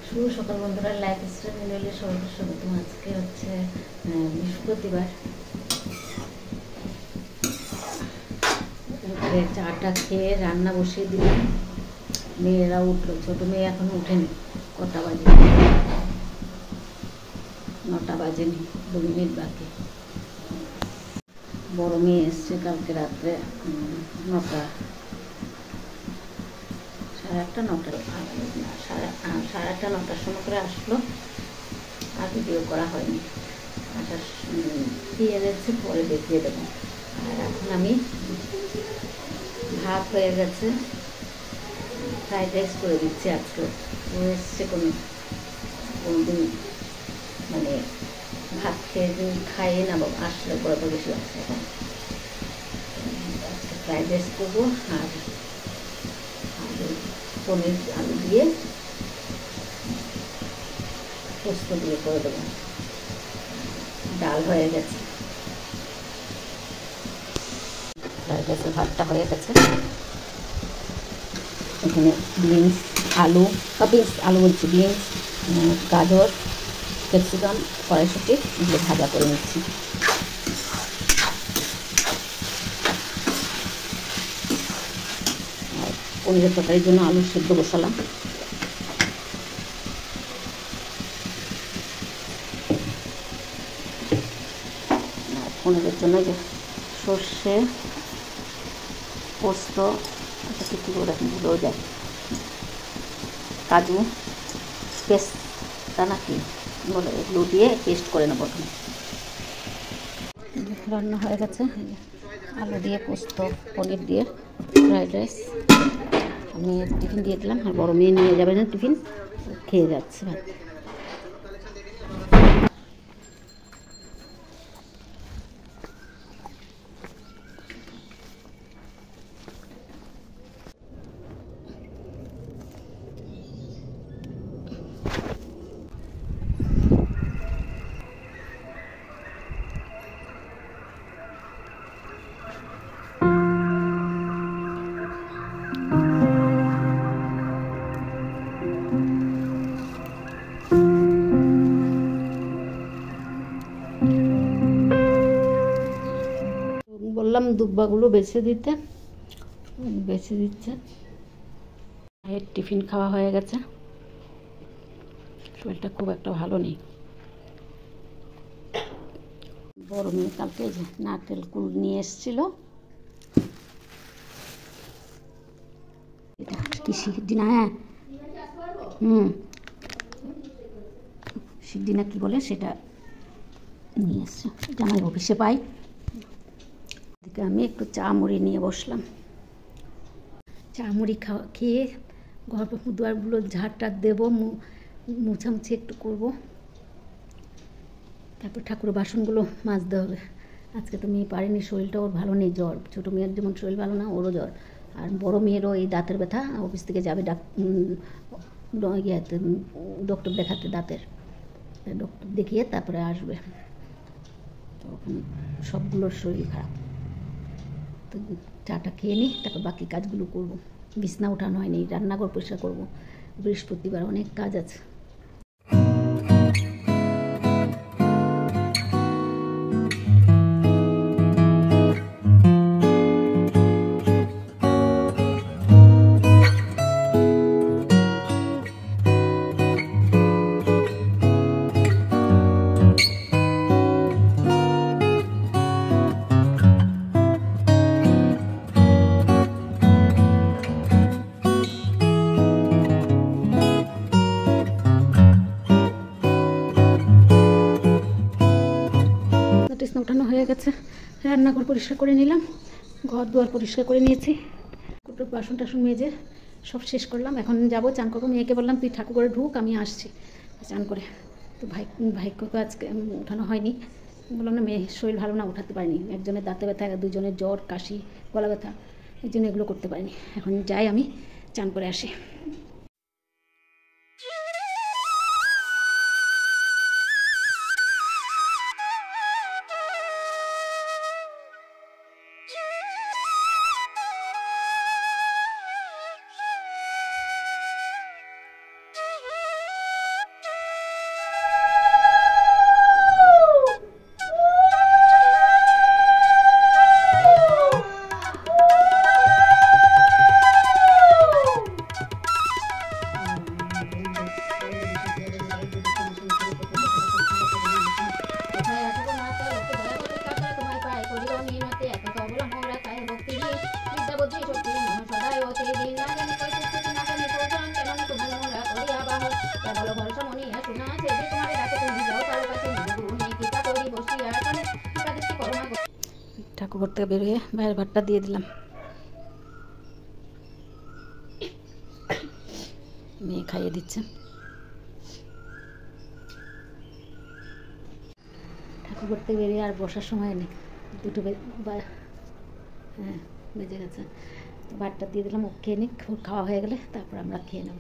শুভ সকাল বন্ধুরা, লাইফস্টাইল মিলে সবাইকে স্বাগতম। আজকে হচ্ছে বৃহস্পতিবার। চাটা খেয়ে রান্না বসিয়ে দিলাম। মেয়েরা উঠলো, ছোটো মেয়ে এখনো উঠেনি। কটা বাজে? 9টা বাজেনি, 2 মিনিট বাকি। বড় মেয়ে এসছে কালকে রাত্রে 9টা, সাড়ে 8টা 9টা, সাড়ে 8টা 9টার সময় করে আসলো। আর ভিডিও করা হয়নি। আচ্ছা, কি এনেছে পরে দেখিয়ে দেবো। আর এখন আমি ভাত হয়ে গেছে, ফ্রাইড রাইস করে দিচ্ছি। আজকে ও এসছে কোনোদিন মানে ভাত খেয়ে খাইয়ে না বাবা, আসলে গল্প বেশি লাগছে। এখন আজকে ফ্রাইড রাইস করবো আর পনির আলু দিয়ে পোস্ত দিয়ে করে দেবো। ডাল হয়ে গেছে, ফ্রাইড রাইসের ভাতটা হয়ে গেছে। এখানে বিনস আলু বলছি, বিনস, গাজর, ক্যাপসিকাম, কড়াইশুঁটি এগুলো ভাজা করে নিচ্ছি। আর পনিরের তরকারির জন্য আলু সেদ্ধ বসালাম। আর পনিরের জন্য যে সর্ষে, পোস্ত, কী করে ভুলেও যায়, কাজু পেস্টটা নাকি বলে, এগুলো দিয়ে পেস্ট করে নেব। রান্না হয়ে গেছে, আলু দিয়ে পোস্ত, পনির দিয়ে ফ্রাইড রাইস। আমি টিফিন দিয়ে দিলাম, আর বড় মেয়ে নিয়ে যাবে না টিফিন, খেয়ে যাচ্ছে ভাত। বললাম দুব্বাগুলো বেছে দিতে, বেছে দিচ্ছে। এর টিফিন খাওয়া হয়ে গেছে, শরীরটা খুব একটা ভালো নেই। বড় মেয়ে কালকে যে নারকেল কুল নিয়ে এসেছিল, কি শিখডিনা, হ্যাঁ শিখডিনা কি বলে সেটা নিয়ে এসছে, জামাই অফিসে পাই। এদিকে আমি একটু চা মুড়ি নিয়ে বসলাম। চা মুড়ি খেয়ে ঘর দুয়ারগুলো ঝাড়টা দেবো, মুছামুছি একটু করব, তারপর ঠাকুরের বাসনগুলো মাজতে হবে। আজকে তো মেয়ে পারেনি, শরীরটা ওর ভালো নেই, জ্বর। ছোটো মেয়ের যেমন শরীর ভালো না, ওরও জ্বর। আর বড় মেয়েরও এই দাঁতের ব্যথা, অফিস থেকে যাবে ডক্টর দেখাতে, দাঁতের ডক্টর দেখিয়ে তারপরে আসবে। তখন সবগুলোর শরীর খারাপ। তো চাটা খেয়ে নিই, তারপর বাকি কাজগুলো করব। বিছনা ওঠানো হয়নি, রান্নাঘর পরিষ্কার করব। বৃহস্পতিবার অনেক কাজ আছে। বিছনা ওঠানো হয়ে গেছে, রান্নাঘর পরিষ্কার করে নিলাম, ঘর দুয়ার পরিষ্কার করে নিয়েছি, বাসন টাসন মেজে সব শেষ করলাম। এখন যাবো চান করবো। মেয়েকে বললাম তুই ঠাকুর করে ঢুক, আমি আসছি চান করে। তো ভাইকে আজকে উঠানো হয়নি, বললাম না মেয়ে শরীর ভালো না, উঠাতে পারিনি। একজনের দাঁতে ব্যথা, দুজনের জ্বর, কাশি, গলা ব্যথা, এই জন্য এগুলো করতে পারিনি। এখন যাই, আমি চান করে আসি। বলো ভরসা মনি শোনা আছে যে তোমার ডাকে তুমি যাও কারো কাছে নেই কিতা করি বসি আর কানে কিতা দেখি করো না। ঠাকুর থেকে বেরিয়ে ভাইয়ের ভাতটা দিয়ে দিলাম। মেয়ে খাইয়ে দিচ্ছে। ঠাকুর থেকে বেরিয়ে আর বসার সময় নেই, দুটো হ্যাঁ বেজে গেছে। ভাতটা দিয়ে দিলাম, ও খেয়ে নিক, খাওয়া হয়ে গেলে তারপর আমরা খেয়ে নেব।